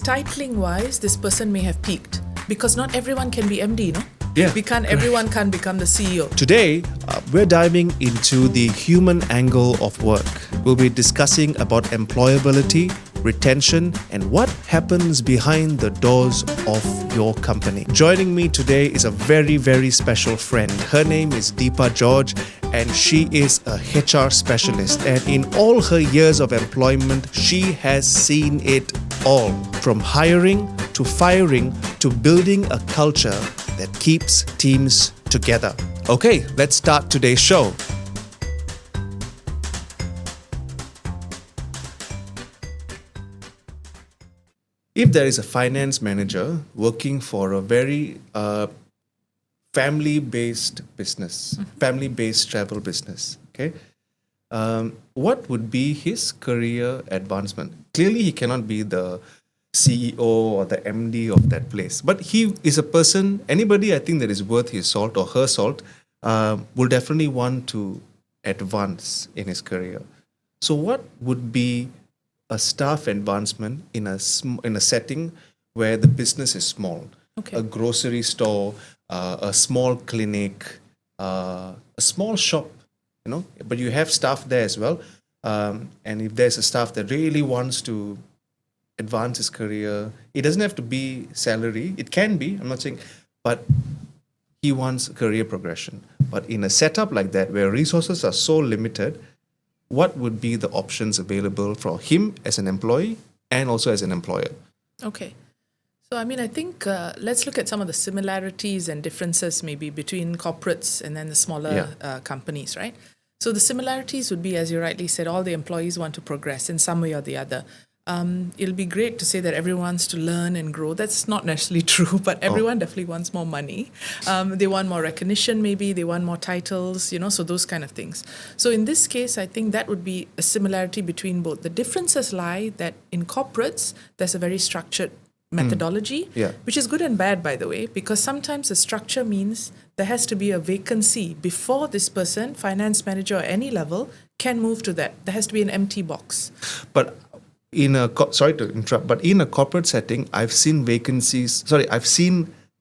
titling wise, this person may have peaked because not everyone can be MD, no? Yeah. Everyone can't become the CEO. Today, we're diving into the human angle of work. We'll be discussing about employability, retention, and what happens behind the doors of your company. Joining me today is a very, very special friend. Her name is Deepa George, and she is a HR specialist. And in all her years of employment, she has seen it all, from hiring to firing to building a culture that keeps teams together. Okay, let's start today's show. If there is a finance manager working for a very family-based business, family-based travel business, okay, what would be his career advancement? Clearly, he cannot be the CEO or the MD of that place, but he is a person, anybody I think that is worth his salt or her salt will definitely want to advance in his career. So what would be a staff advancement in a setting where the business is small? Okay. A grocery store, a small clinic, a small shop, but you have staff there as well. And if there's a staff that really wants to advance his career, it doesn't have to be salary. It can be, I'm not saying, but he wants career progression. But in a setup like that, where resources are so limited, what would be the options available for him as an employee and also as an employer? Okay. So, I think let's look at some of the similarities and differences maybe between corporates and then the smaller companies, right? So the similarities would be, as you rightly said, all the employees want to progress in some way or the other. It'll be great to say that everyone wants to learn and grow. That's not necessarily true, but everyone definitely wants more money. They want more recognition, maybe. They want more titles, so those kind of things. So in this case, I think that would be a similarity between both. The differences lie that in corporates, there's a very structured methodology, which is good and bad, by the way, because sometimes the structure means there has to be a vacancy before this person, finance manager or any level, can move to that. There has to be an empty box. But sorry to interrupt, but in a corporate setting, I've seen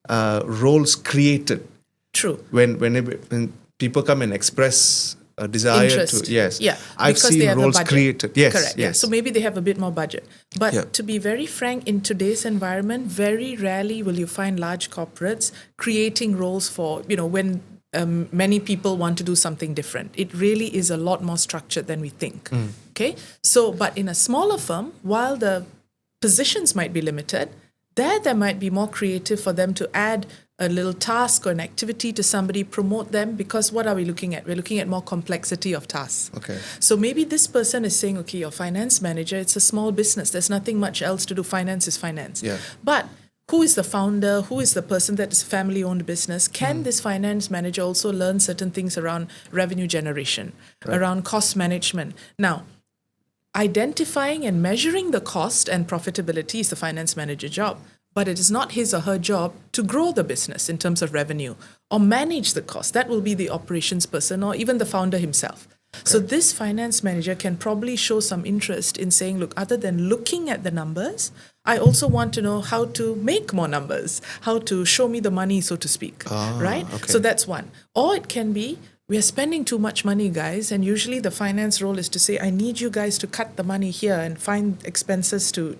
roles created. True. When people come and express a desire interest. I've seen roles created. Yes, correct. yes. So maybe they have a bit more budget. But to be very frank, in today's environment, very rarely will you find large corporates creating roles for, when many people want to do something different. It really is a lot more structured than we think. Okay. So, but in a smaller firm, while the positions might be limited, there might be more creative for them to add a little task or an activity to somebody, promote them, because what are we looking at? We're looking at more complexity of tasks. Okay. So maybe this person is saying, okay, your finance manager, it's a small business. There's nothing much else to do. Finance is finance. Yeah. But who is the founder? Who is the person that is a family-owned business? Can this finance manager also learn certain things around revenue generation, around cost management? Now, identifying and measuring the cost and profitability is the finance manager job, but it is not his or her job to grow the business in terms of revenue or manage the cost. That will be the operations person or even the founder himself. Okay. So this finance manager can probably show some interest in saying, look, other than looking at the numbers, I also want to know how to make more numbers, how to show me the money, so to speak, right? Okay. So that's one. Or it can be, we are spending too much money, guys, and usually the finance role is to say, I need you guys to cut the money here and find expenses to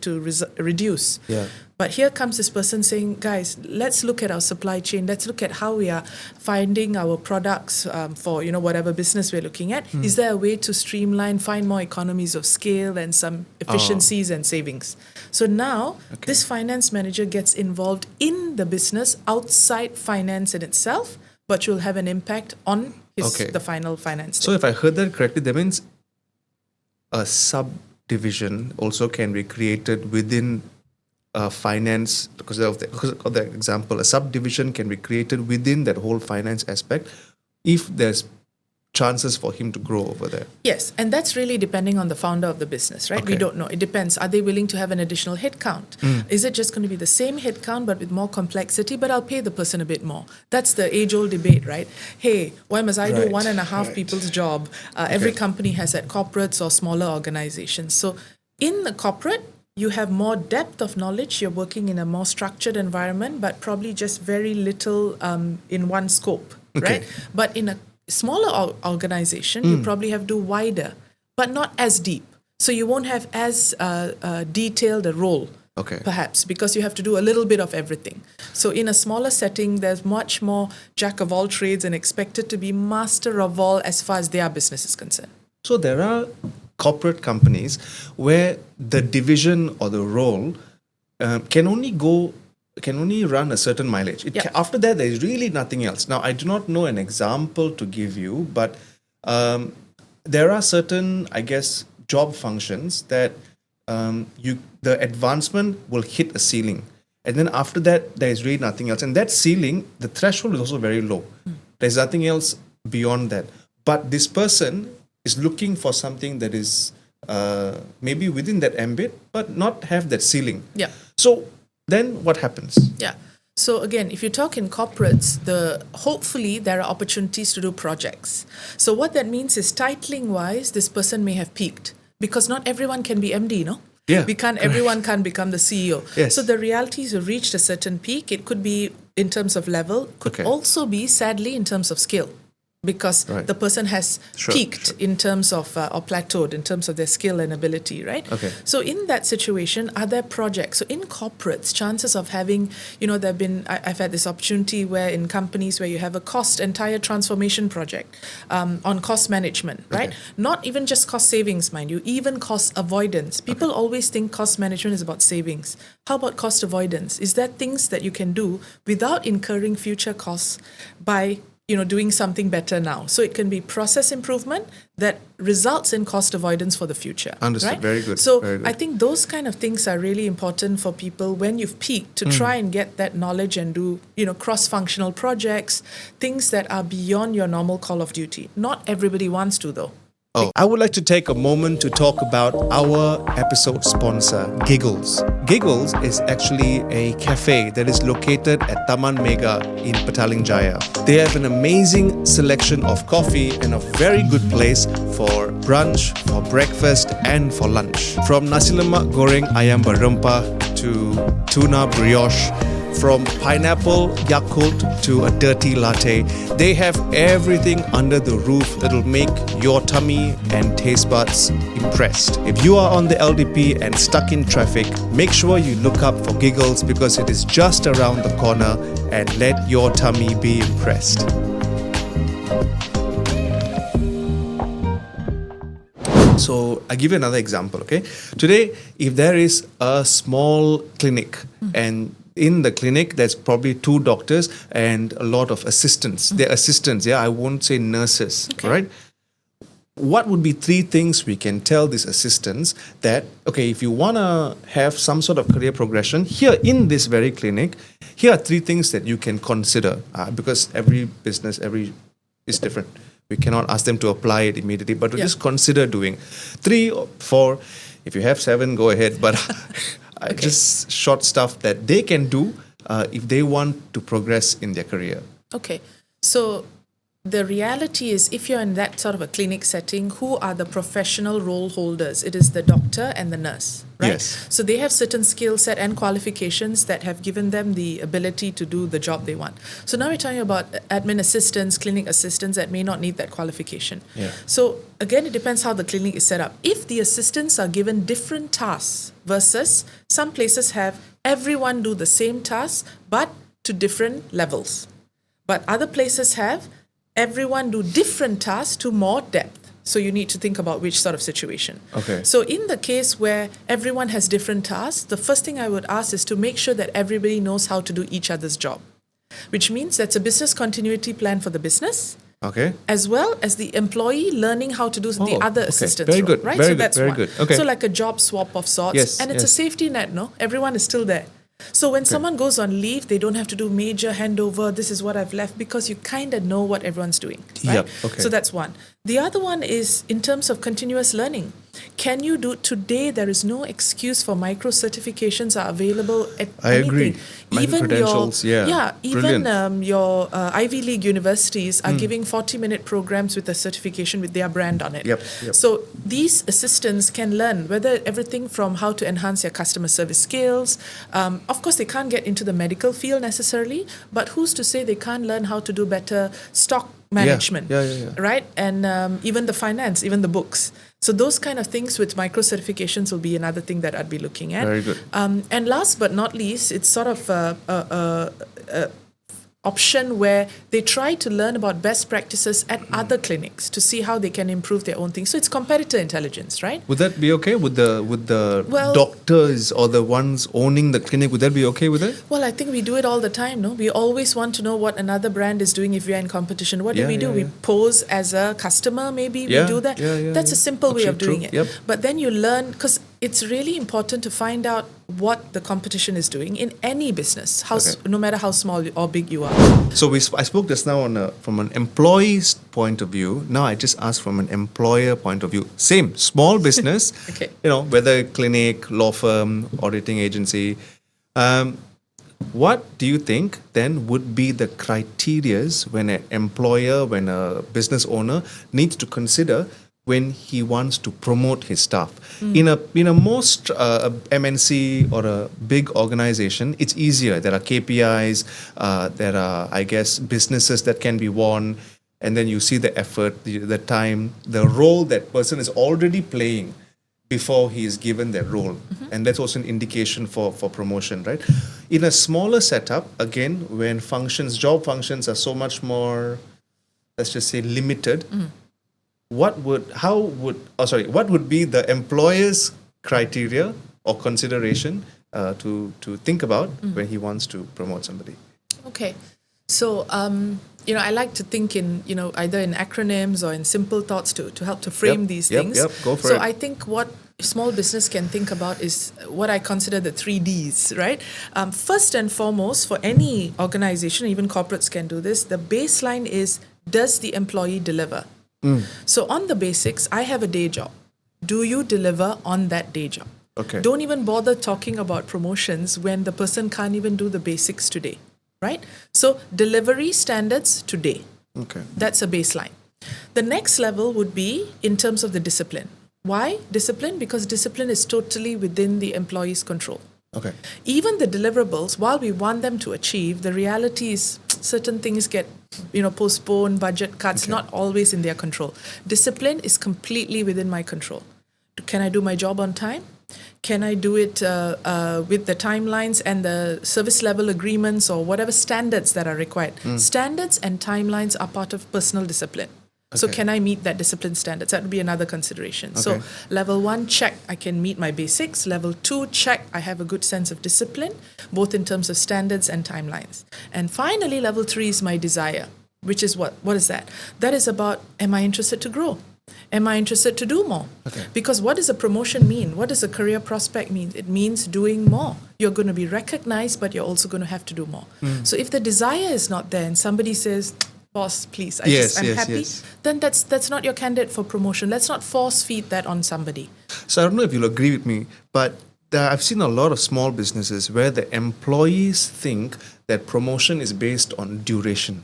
reduce. Yeah. But here comes this person saying, guys, let's look at our supply chain. Let's look at how we are finding our products for, whatever business we're looking at. Is there a way to streamline, find more economies of scale and some efficiencies and savings? So now this finance manager gets involved in the business outside finance in itself, but will have an impact on the final finance. So if I heard that correctly, that means a subdivision also can be created within finance, because of the example. A subdivision can be created within that whole finance aspect if there's chances for him to grow over there. Yes, and that's really depending on the founder of the business, right? Okay. We don't know. It depends. Are they willing to have an additional headcount? Is it just going to be the same headcount but with more complexity, but I'll pay the person a bit more? That's the age-old debate, right? Hey, why must I do 1.5 people's job? Every company has that, corporates or smaller organizations. So in the corporate, you have more depth of knowledge, you're working in a more structured environment, but probably just very little in one scope, right? But in a smaller organization, you probably have to do wider, but not as deep. So you won't have as detailed a role, perhaps, because you have to do a little bit of everything. So in a smaller setting, there's much more jack of all trades and expected to be master of all as far as their business is concerned. So there are corporate companies where the division or the role can only run a certain mileage. After that, there is really nothing else. Now, I do not know an example to give you, but there are certain, I guess, job functions that the advancement will hit a ceiling. And then after that, there is really nothing else. And that ceiling, the threshold is also very low. There's nothing else beyond that. But this person is looking for something that is maybe within that ambit, but not have that ceiling. Yeah. So then what happens? Yeah. So again, if you talk in corporates, hopefully there are opportunities to do projects. So what that means is titling-wise, this person may have peaked because not everyone can be MD, no? Yeah. Everyone can't become the CEO. Yes. So the reality is you've reached a certain peak. It could be in terms of level, could also be, sadly, in terms of skill. Because the person has peaked in terms of, or plateaued in terms of their skill and ability, right? Okay. So in that situation, are there projects? So in corporates, chances of having, I've had this opportunity where in companies where you have a entire transformation project on cost management, right? Not even just cost savings, mind you, even cost avoidance. People always think cost management is about savings. How about cost avoidance? Is there things that you can do without incurring future costs by doing something better now? So it can be process improvement that results in cost avoidance for the future. Understood. Right? Very good. So Very good. I think those kind of things are really important for people when you've peaked to try and get that knowledge and do, cross-functional projects, things that are beyond your normal call of duty. Not everybody wants to, though. I would like to take a moment to talk about our episode sponsor, Giggles. Giggles is actually a cafe that is located at Taman Mega in Petaling Jaya. They have an amazing selection of coffee and a very good place for brunch, for breakfast and for lunch. From nasi lemak goreng ayam berempah to tuna brioche, from pineapple Yakult to a dirty latte, they have everything under the roof that'll make your tummy and taste buds impressed. If you are on the LDP and stuck in traffic, make sure you look up for Giggles because it is just around the corner, and let your tummy be impressed. So I'll give you another example, okay? Today, if there is a small clinic and in the clinic, there's probably 2 doctors and a lot of assistants. They're assistants, I won't say nurses, right? What would be 3 things we can tell these assistants that, if you want to have some sort of career progression here in this very clinic, here are 3 things that you can consider because every business, is different. We cannot ask them to apply it immediately, but to just consider doing 3 or 4. If you have 7, go ahead. But just short stuff that they can do if they want to progress in their career. Okay. So the reality is, if you're in that sort of a clinic setting, who are the professional role holders? It is the doctor and the nurse, right? Yes. So they have certain skill set and qualifications that have given them the ability to do the job they want. So now we're talking about admin assistants, clinic assistants that may not need that qualification. Yeah. So again, it depends how the clinic is set up. If the assistants are given different tasks versus some places have everyone do the same task, but to different levels. But other places have everyone do different tasks to more depth. So you need to think about which sort of situation. Okay. So in the case where everyone has different tasks, the first thing I would ask is to make sure that everybody knows how to do each other's job, which means that's a business continuity plan for the business. Okay. As well as the employee learning how to do the other assistants. Very good. Right? Very so good. that's Very one. good. Okay. So like a job swap of sorts. Yes, and it's a safety net, no? Everyone is still there. So when someone goes on leave, they don't have to do major handover. This is what I've left, because you kind of know what everyone's doing. Right? Yep. Okay. So that's one. The other one is in terms of continuous learning. Can you do today? There is no excuse for micro certifications are available at I anything. agree. Micro-credentials, Even brilliant. your Ivy League universities are giving 40-minute programs with a certification with their brand on it. Yep. So these assistants can learn whether everything from how to enhance their customer service skills. Of course, they can't get into the medical field necessarily, but who's to say they can't learn how to do better stock management, right? And even the finance, even the books. So those kind of things with micro certifications will be another thing that I'd be looking at. Very good. And last but not least, it's sort of a option where they try to learn about best practices at other clinics to see how they can improve their own things. So it's competitor intelligence, right? Would that be okay with the doctors or the ones owning the clinic? Would that be okay with it? Well, I think we do it all the time, no? We always want to know what another brand is doing if we are in competition. What do we do? We pose as a customer, maybe we do that. That's a simple way of doing it. Yep. But then you learn, because it's really important to find out what the competition is doing in any business, no matter how small or big you are. So I spoke just now from an employee's point of view. Now I just asked from an employer point of view. Same, small business, Okay. Whether clinic, law firm, auditing agency. What do you think then would be the criterias when an employer, when a business owner needs to consider when he wants to promote his staff? In a most MNC or a big organization, it's easier. There are KPIs, there are, I guess, businesses that can be won, and then you see the effort, the time, the role that person is already playing before he is given that role. And that's also an indication for promotion, right? In a smaller setup, again, when job functions are so much more, let's just say, limited, what would be the employer's criteria or consideration to think about when he wants to promote somebody? Okay. So, I like to think in, either in acronyms or in simple thoughts to help to frame these things. Go for it. So I think what small business can think about is what I consider the 3 Ds, right? First and foremost, for any organization, even corporates can do this, the baseline is, does the employee deliver? So on the basics, I have a day job. Do you deliver on that day job? Okay. Don't even bother talking about promotions when the person can't even do the basics today, right? So delivery standards today. Okay. That's a baseline. The next level would be in terms of the discipline. Why discipline? Because discipline is totally within the employee's control. Okay. Even the deliverables, while we want them to achieve, the reality is certain things get, postponed, budget cuts, not always in their control. Discipline is completely within my control. Can I do my job on time? Can I do it with the timelines and the service level agreements or whatever standards that are required? Standards and timelines are part of personal discipline. So can I meet that discipline standards? That would be another consideration. So level 1, check, I can meet my basics. Level 2, check, I have a good sense of discipline, both in terms of standards and timelines. And finally, level 3 is my desire, which is what? What is that? That is about, am I interested to grow? Am I interested to do more? Because what does a promotion mean? What does a career prospect mean? It means doing more. You're going to be recognized, but you're also going to have to do more. So if the desire is not there and somebody says, boss, please, I'm happy, then that's not your candidate for promotion. Let's not force feed that on somebody. So I don't know if you'll agree with me, but I've seen a lot of small businesses where the employees think that promotion is based on duration.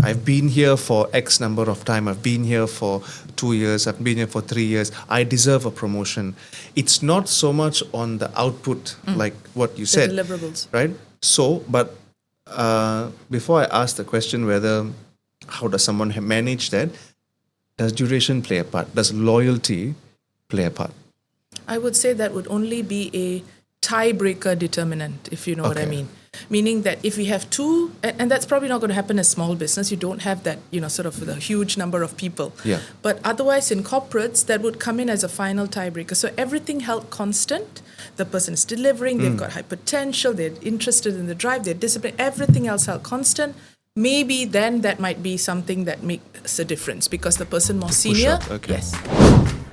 I've been here for X number of time. I've been here for 2 years. I've been here for 3 years. I deserve a promotion. It's not so much on the output, like what you said. The deliverables. Right? So, but before I ask the question how does someone manage that, does duration play a part? Does loyalty play a part? I would say that would only be a tiebreaker determinant, if you know what I mean. Meaning that if we have 2, and that's probably not going to happen in a small business, you don't have that, sort of the huge number of people. Yeah. But otherwise in corporates, that would come in as a final tiebreaker. So everything held constant. The person is delivering, they've got high potential, they're interested in the drive, they're disciplined, everything else held constant. Maybe then that might be something that makes a difference because the person more senior. Yes.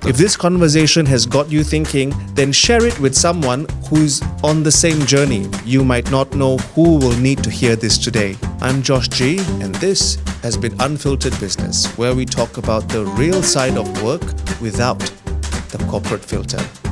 If this conversation has got you thinking, then share it with someone who's on the same journey. You might not know who will need to hear this today. I'm Josh G, and this has been Unfiltered Business, where we talk about the real side of work without the corporate filter.